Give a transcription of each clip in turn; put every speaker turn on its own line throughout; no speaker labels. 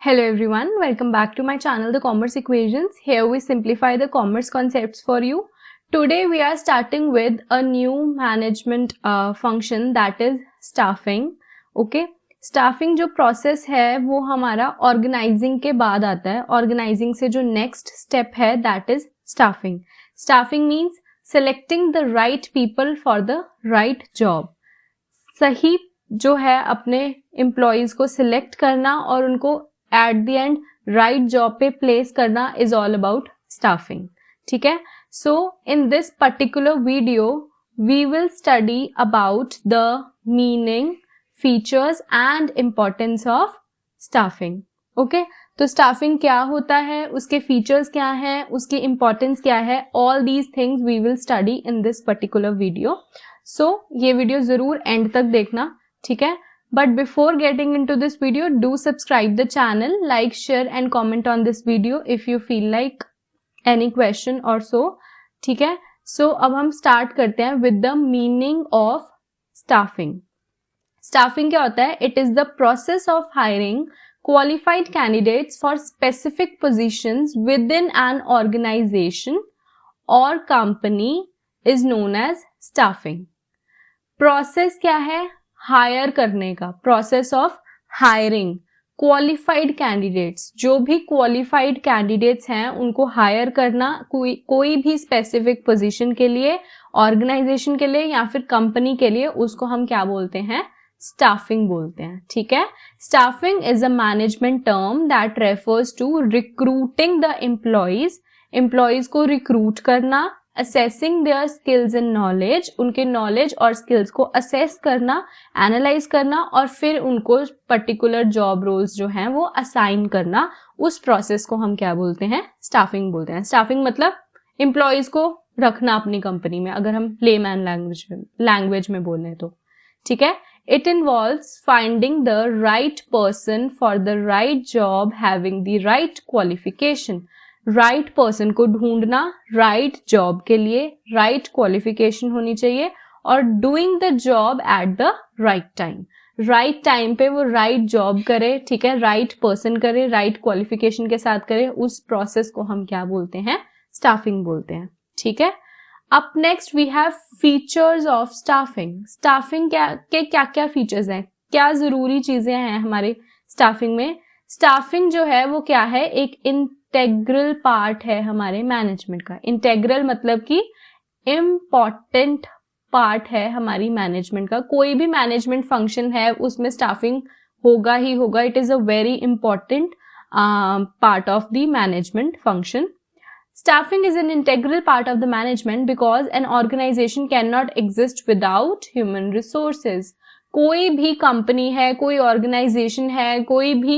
Hello everyone, welcome back to my channel The Commerce Equations. Here we simplify the commerce concepts for you. Today we are starting with a new management function that is staffing. Okay, staffing जो process है वो हमारा organizing के बाद आता है. Organizing से जो next step है that is staffing. Staffing means selecting the right people for the right job. सही जो है अपने एम्प्लॉयज को सिलेक्ट करना और उनको at the end right job पे प्लेस करना इज ऑल अबाउट स्टाफिंग. ठीक है, so in this particular video we will study about the meaning, features and importance of staffing. Okay, तो स्टाफिंग क्या होता है, उसके फीचर्स क्या हैं, उसकी इम्पोर्टेंस क्या है, all these things we will study in this particular video. So ये वीडियो जरूर एंड तक देखना. ठीक है, but before getting into this video do subscribe the channel, like, share and comment on this video if you feel like any question और so. ठीक है, सो अब हम स्टार्ट करते हैं with the meaning of staffing. Staffing क्या होता है? It is the process of hiring qualified candidates for specific positions within an organization or company is known as staffing. Process क्या है? हायर करने का. Process of hiring qualified candidates. जो भी qualified candidates हैं उनको हायर करना कोई भी specific position के लिए, organization के लिए या फिर company के लिए, उसको हम क्या बोलते हैं? स्टाफिंग बोलते हैं. ठीक है, staffing is a management term that refers to recruiting the employees. Employees को रिक्रूट करना, assessing their skills and knowledge, उनके नॉलेज और स्किल्स को असेस करना, एनालाइज करना और फिर उनको पर्टिकुलर जॉब रोल्स जो हैं वो असाइन करना. उस प्रोसेस को हम क्या बोलते हैं? स्टाफिंग बोलते हैं. स्टाफिंग मतलब एम्प्लॉयज को रखना अपनी कंपनी में, अगर हम लेमैन लैंग्वेज में बोलें तो. ठीक है, it involves finding the right person for the right job having the right qualification. right person को ढूंढना, right job के लिए right qualification होनी चाहिए और doing the job at the right time. right time पे वो right job करे. ठीक है, right person करे, right qualification के साथ करे. उस process को हम क्या बोलते हैं? staffing बोलते हैं. ठीक है, Up next we have features of staffing. Staffing क्या क्या features हैं, क्या जरूरी चीजें हैं हमारे staffing में? Staffing जो है वो क्या है? एक integral part है हमारे management का. Integral मतलब कि important part है हमारी management का. कोई भी management function है उसमें staffing होगा ही होगा. It is a very important part of the management function. Staffing is an integral part of the management because an organization cannot exist without human resources. कोई भी कंपनी है, कोई ऑर्गेनाइजेशन है, कोई भी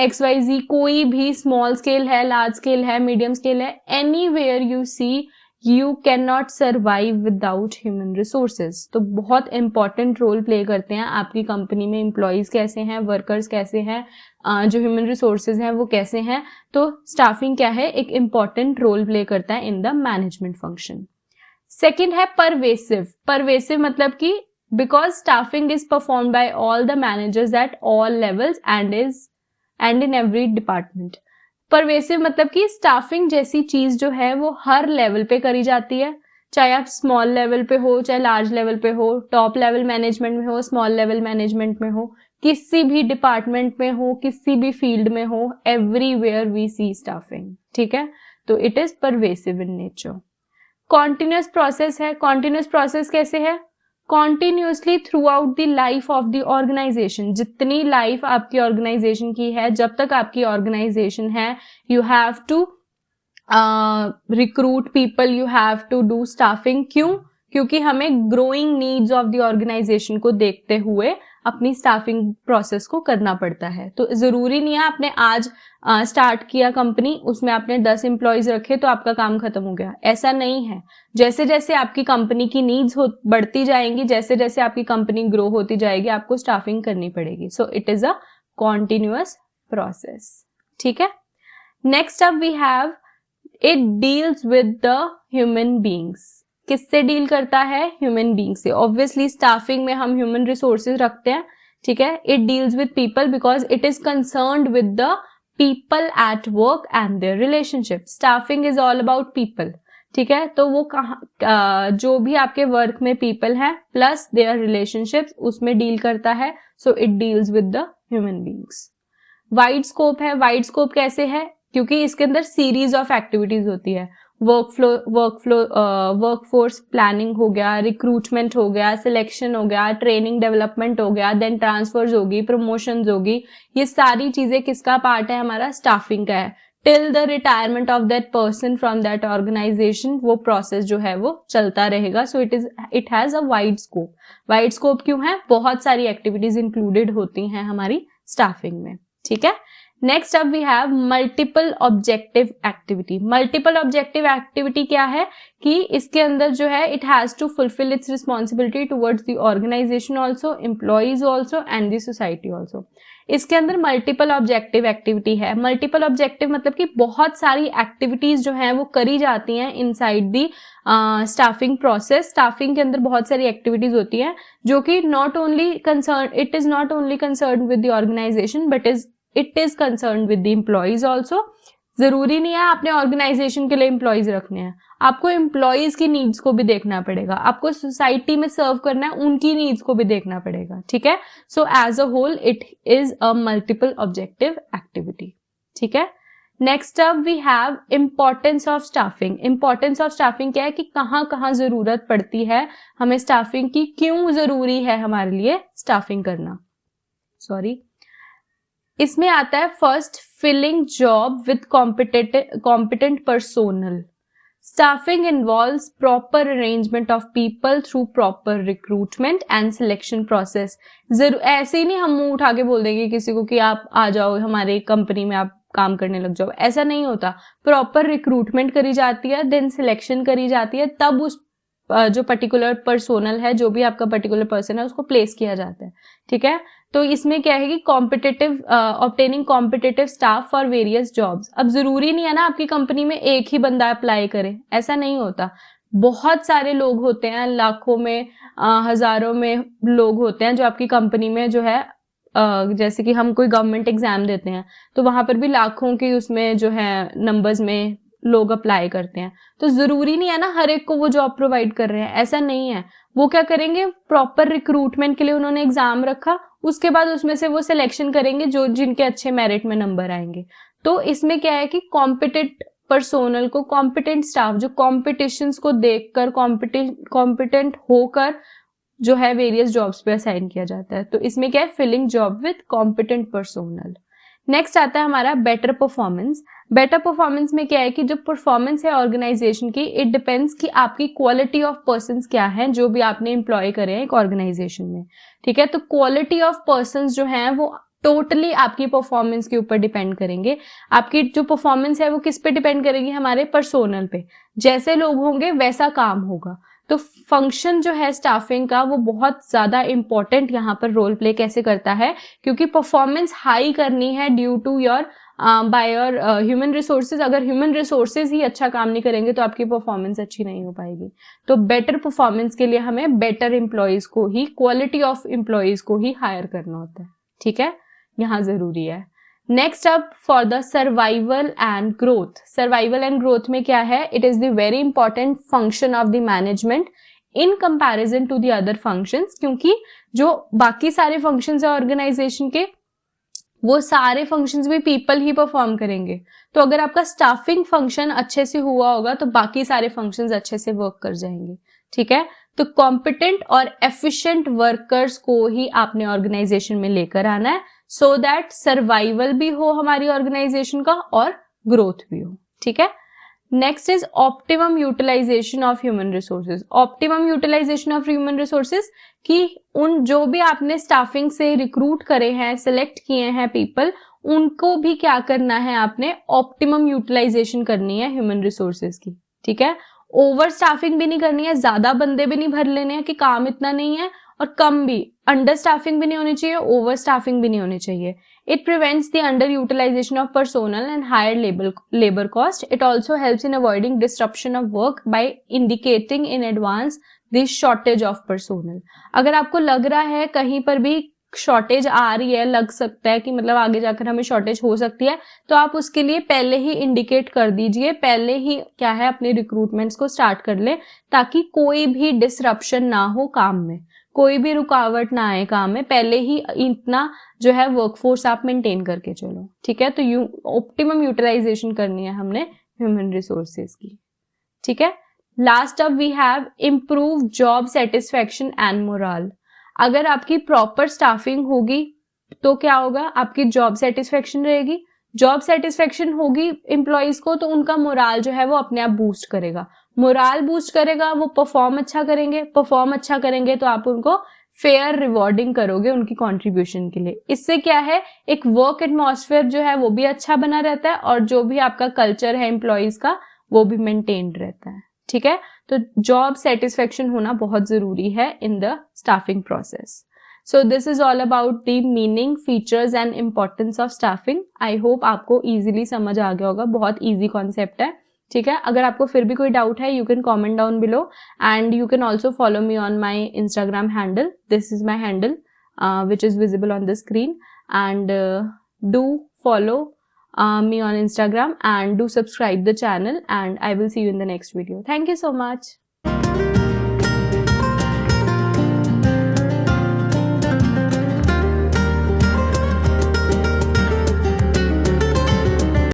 XYZ, कोई भी स्मॉल स्केल है, लार्ज स्केल है, मीडियम स्केल है, anywhere you see you can not survive without human resources. तो बहुत इंपॉर्टेंट रोल प्ले करते हैं आपकी कंपनी में. एम्प्लॉयज कैसे हैं, वर्कर्स कैसे हैं, जो ह्यूमन रिसोर्सेज हैं वो कैसे हैं. तो स्टाफिंग क्या है? एक इंपॉर्टेंट रोल प्ले करता है in the management function. Second है परवेसिव. परवेसिव मतलब कि because staffing is perform by all the managers at all levels and in every department. Pervasive मतलब कि स्टाफिंग जैसी चीज जो है वो हर लेवल पे करी जाती है, चाहे आप स्मॉल लेवल पे हो, चाहे लार्ज लेवल पे हो, टॉप लेवल मैनेजमेंट में हो, स्मॉल लेवल मैनेजमेंट में हो, किसी भी डिपार्टमेंट में हो, किसी भी फील्ड में हो, एवरीवेयर वी सी स्टाफिंग. ठीक है, तो it is pervasive in nature. Continuous process है. कॉन्टिन्यूअस प्रोसेस कैसे है? Continuously throughout the life of the organisation. जितनी लाइफ आपकी ऑर्गेनाइजेशन की है, जब तक आपकी ऑर्गेनाइजेशन है, you have to recruit people, you have to do staffing. क्यों? क्योंकि हमें growing needs of the organisation को देखते हुए अपनी स्टाफिंग प्रोसेस को करना पड़ता है. तो जरूरी नहीं है आपने आज स्टार्ट किया कंपनी, उसमें आपने 10 एम्प्लॉयज रखे तो आपका काम खत्म हो गया. ऐसा नहीं है. जैसे जैसे आपकी कंपनी की नीड्स बढ़ती जाएंगी, जैसे जैसे आपकी कंपनी ग्रो होती जाएगी, आपको स्टाफिंग करनी पड़ेगी. So it is a continuous process. ठीक है, next up we have it deals with the human beings. किससे डील करता है? ह्यूमन बींग से. ऑब्वियसली स्टाफिंग में हम ह्यूमन रिसोर्सेज रखते हैं. ठीक है, it deals with people because it is concerned with the people at work and their relationship. Staffing is all about people. ठीक है, तो वो जो भी आपके वर्क में पीपल है प्लस देयर रिलेशनशिप्स उसमें डील करता है. So it deals with the human beings. Wide scope है. वाइड स्कोप कैसे है? क्योंकि इसके अंदर सीरीज ऑफ एक्टिविटीज होती है. वर्कफोर्स प्लानिंग हो गया, रिक्रूटमेंट हो गया, सिलेक्शन हो गया, ट्रेनिंग डेवलपमेंट हो गया, देन ट्रांसफर्स होगी, प्रमोशंस होगी. ये सारी चीजें किसका पार्ट है? हमारा स्टाफिंग का है. Till the retirement of that person from that organisation वो प्रोसेस जो है वो चलता रहेगा. So it has a wide scope. Wide scope क्यों है? बहुत सारी एक्टिविटीज इंक्लूडेड होती हैं हमारी स्टाफिंग में. ठीक है, नेक्स्ट अब we have multiple objective activity. Multiple objective activity क्या है कि इसके अंदर जो है it has to fulfil its responsibility towards the organisation also, employees also and the society also. इसके अंदर मल्टीपल ऑब्जेक्टिव एक्टिविटी है. मल्टीपल ऑब्जेक्टिव मतलब कि बहुत सारी एक्टिविटीज जो है वो करी जाती हैं inside the staffing process. Staffing के अंदर बहुत सारी एक्टिविटीज होती हैं जो कि not only concern, it is not only concern with the organisation but it is concern with the employees also. जरूरी नहीं है आपने ऑर्गेनाइजेशन के लिए एम्प्लॉइज रखने हैं, आपको एम्प्लॉइज की नीड्स को भी देखना पड़ेगा. आपको सोसाइटी में सर्व करना है, उनकी नीड्स को भी देखना पड़ेगा. ठीक है, so as a whole it is a multiple objective activity. ठीक है, next up we have importance of staffing. Importance of staffing क्या है कि कहाँ कहाँ जरूरत पड़ती है हमें स्टाफिंग की, क्यों जरूरी है हमारे लिए स्टाफिंग करना. इसमें आता है first, filling job with competent personnel. Staffing involves proper arrangement of people through proper recruitment and selection process. ऐसे ही नहीं हम मुंह उठा के बोल देंगे किसी को कि आप आ जाओ हमारे कंपनी में, आप काम करने लग जाओ. ऐसा नहीं होता. प्रॉपर रिक्रूटमेंट करी जाती है, देन सिलेक्शन करी जाती है, तब उस जो पर्टिकुलर पर्सोनल है, जो भी आपका पर्टिकुलर पर्सन है, उसको प्लेस किया जाता है. ठीक है, तो इसमें क्या है कि obtaining competitive staff for various jobs. अब जरूरी नहीं है ना आपकी कंपनी में एक ही बंदा अप्लाई करे, ऐसा नहीं होता. बहुत सारे लोग होते हैं, लाखों में हजारों में लोग होते हैं जो आपकी कंपनी में जो है जैसे कि हम कोई गवर्नमेंट एग्जाम देते हैं तो वहां पर भी लाखों की उसमें जो है नंबर्स में लोग अप्लाई करते हैं. तो जरूरी नहीं है ना हर एक को वो जॉब प्रोवाइड कर रहे हैं, ऐसा नहीं है. वो क्या करेंगे, प्रॉपर रिक्रूटमेंट के लिए उन्होंने एग्जाम रखा, उसके बाद उसमें से वो सिलेक्शन करेंगे जो जिनके अच्छे मेरिट में नंबर आएंगे. तो इसमें क्या है कि कॉम्पिटेंट पर्सोनल को, कॉम्पिटेंट स्टाफ जो कॉम्पिटिशंस को देखकर कॉम्पिटेंट होकर जो है वेरियस जॉब्स पे असाइन किया जाता है. तो इसमें क्या है, filling job with competent personnel. Next आता है हमारा बेटर परफॉर्मेंस. बेटर परफॉर्मेंस में क्या है कि जो परफॉर्मेंस है ऑर्गेनाइजेशन की, इट डिपेंड्स कि आपकी क्वालिटी ऑफ पर्संस क्या है जो भी आपने एम्प्लॉय करे हैं एक ऑर्गेनाइजेशन में. ठीक है, तो क्वालिटी ऑफ पर्संस जो हैं वो टोटली आपकी परफॉर्मेंस के ऊपर डिपेंड करेंगे. आपकी जो परफॉर्मेंस है वो किस पे डिपेंड करेगी, हमारे पर्सोनल पे. जैसे लोग होंगे वैसा काम होगा. तो फंक्शन जो है स्टाफिंग का वो बहुत ज्यादा इंपॉर्टेंट यहाँ पर रोल प्ले कैसे करता है, क्योंकि परफॉर्मेंस हाई करनी है due to your by your human resources. अगर ह्यूमन रिसोर्सेज ही अच्छा काम नहीं करेंगे तो आपकी परफॉर्मेंस अच्छी नहीं हो पाएगी. तो बेटर परफॉर्मेंस के लिए हमें बेटर एम्प्लॉयज को ही, क्वालिटी ऑफ एम्प्लॉयज को ही हायर करना होता है. ठीक है, यहाँ जरूरी है. Next up for the survival and growth. Survival and growth में क्या है, it is the very important function of the management in comparison to the other functions. क्योंकि जो बाकी सारे फंक्शंस है ऑर्गेनाइजेशन के, वो सारे फंक्शंस भी पीपल ही परफॉर्म करेंगे. तो अगर आपका स्टाफिंग फंक्शन अच्छे से हुआ होगा तो बाकी सारे फंक्शंस अच्छे से वर्क कर जाएंगे. ठीक है, तो कॉम्पिटेंट और एफिशिएंट वर्कर्स को ही आपने ऑर्गेनाइजेशन में लेकर आना है, सो दैट सर्वाइवल भी हो हमारी ऑर्गेनाइजेशन का और ग्रोथ भी हो. ठीक है, next is optimum utilisation of human resources. Optimum utilisation of human resources कि उन जो भी आपने स्टाफिंग से रिक्रूट करे हैं, सिलेक्ट किए हैं पीपल, उनको भी क्या करना है, आपने ऑप्टिमम यूटिलाइजेशन करनी है ह्यूमन रिसोर्सेज की. ठीक है, ओवर स्टाफिंग भी नहीं करनी है, ज्यादा बंदे भी नहीं भर लेने हैं कि काम इतना नहीं है, और कम भी, अंडर स्टाफिंग भी नहीं होनी चाहिए, ओवर स्टाफिंग भी नहीं होनी चाहिए. It prevents the underutilization of personnel and higher labor cost. It also helps in avoiding disruption of work by indicating in advance the shortage of personnel. अगर आपको लग रहा है कहीं पर भी शॉर्टेज आ रही है, लग सकता है कि मतलब आगे जाकर हमें शॉर्टेज हो सकती है, तो आप उसके लिए पहले ही इंडिकेट कर दीजिए, पहले ही क्या है अपने रिक्रूटमेंट्स को स्टार्ट कर ले, ताकि कोई भी डिसरप्शन ना हो काम में, कोई भी रुकावट ना आए काम में, पहले ही इतना जो है वर्कफोर्स आप मेंटेन करके चलो, ठीक है। तो ऑप्टिमम यूटिलाइजेशन करनी है हमने ह्यूमन रिसोर्सेज की, ठीक है। Last up we have improve job satisfaction and morale. अगर आपकी प्रॉपर स्टाफिंग होगी तो क्या होगा, आपकी जॉब सेटिस्फेक्शन रहेगी, जॉब सेटिस्फेक्शन होगी एम्प्लॉयज को तो उनका मोराल जो है वो अपने आप बूस्ट करेगा, मोराल बूस्ट करेगा, वो परफॉर्म अच्छा करेंगे, परफॉर्म अच्छा करेंगे तो आप उनको फेयर रिवॉर्डिंग करोगे उनकी कंट्रीब्यूशन के लिए। इससे क्या है, एक वर्क एटमॉस्फेयर जो है वो भी अच्छा बना रहता है और जो भी आपका कल्चर है एम्प्लॉयज का वो भी मेंटेन्ड रहता है, ठीक है। तो जॉब सेटिस्फेक्शन होना बहुत जरूरी है in the staffing process. So this is all about the meaning, features and importance of staffing. I hope आपको इजीली समझ आ गया होगा, बहुत इजी कॉन्सेप्ट है, ठीक है। अगर आपको फिर भी कोई डाउट है you can comment down below and you can also follow me on my Instagram handle, this is my handle which is visible on the screen, and do follow me on Instagram and do subscribe the channel, and I will see you in the next video. Thank you so much.